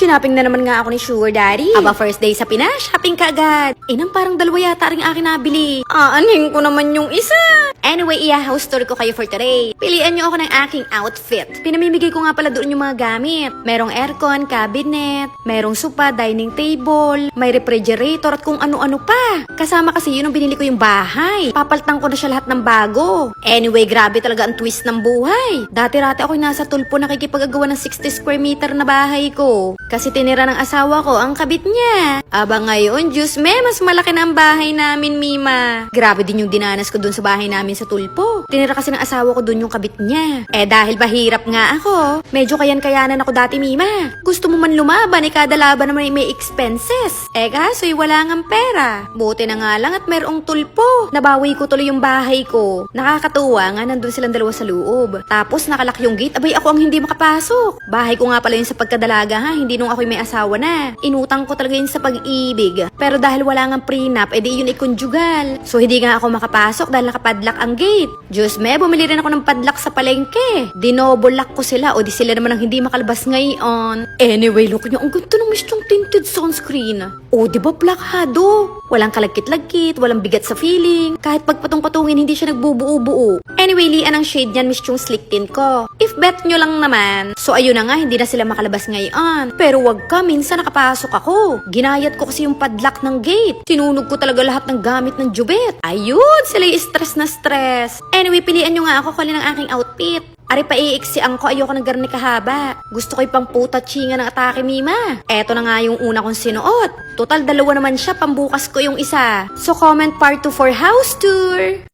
Shinaping na naman nga ako ni Sugar Daddy. Aba, first day sa Pinas, shopping ka agad. Inang parang dalawa yata rin akin nabili. Aanhin ko naman yung isa. Anyway, house tour ko kayo for today. Pilian nyo ako ng aking outfit. Pinamimigay ko nga pala doon yung mga gamit. Merong aircon, cabinet, merong sofa, dining table, may refrigerator at kung ano-ano pa. Kasama kasi yun ang binili ko yung bahay. Papaltang ko na siya lahat ng bago. Anyway, grabe talaga ang twist ng buhay. Dati-rati ako'y nasa tulpo nakikipag-agawa ng 60 square meter na bahay ko. Kasi tinira ng asawa ko ang kabit niya. Aba ngayon, Diyos me, mas malaki na ang bahay namin, Mima. Grabe din yung dinanas ko dun sa bahay namin sa tulpo. Tinira kasi ng asawa ko dun yung kabit niya. Dahil bahirap nga ako, medyo kayan-kayanan ako dati, Mima. Gusto mo man lumaban, kada laban naman may expenses. Kaso'y wala ngang pera. Buti na nga lang at merong tulpo. Nabawi ko tuloy yung bahay ko. Nakakatuwa nga, nandun silang dalawa sa loob. Tapos nakalak yung gate, abay ako ang hindi makapasok. Bahay ko nga pala yun sa pagkadalaga ha, hindi nung ako'y may asawa na. Inutang ko talaga yun sa pag-ibig. Pero dahil wala ngang prenup, di yun ikonjugal. So hindi nga ako makapasok dahil nakapadlock ang gate. Diyos me, bumili rin ako ng padlock sa palengke. Dinoble-lock ko sila o di sila naman ang hindi makalabas ngayon. Anyway, look nyo, ang ganda ng mistyong tinted sunscreen. O, di ba plakado? Walang kalagkit-lagkit, walang bigat sa feeling. Kahit pagpatong-patungin, hindi siya nagbubuo-buo. Anyway, lian ang shade niyan, mistyong slick tint ko. If bet nyo lang naman. So ayun na nga, hindi na sila makalabas ngayon. Pero wag ka, minsan nakapasok ako. Ginayat ko kasi yung padlock ng gate. Sinunog ko talaga lahat ng gamit ng jubet. Ayun, sila yung stress na stress. Anyway, pilian nyo nga ako kung ng aking outfit. Ari pa iiksian ko, ayoko ng garni kahaba. Gusto ko pang puta chinga ng atake, Mima. Eto na nga yung una kong sinuot. Total, dalawa naman siya, pambukas ko yung isa. So comment part 2 for house tour.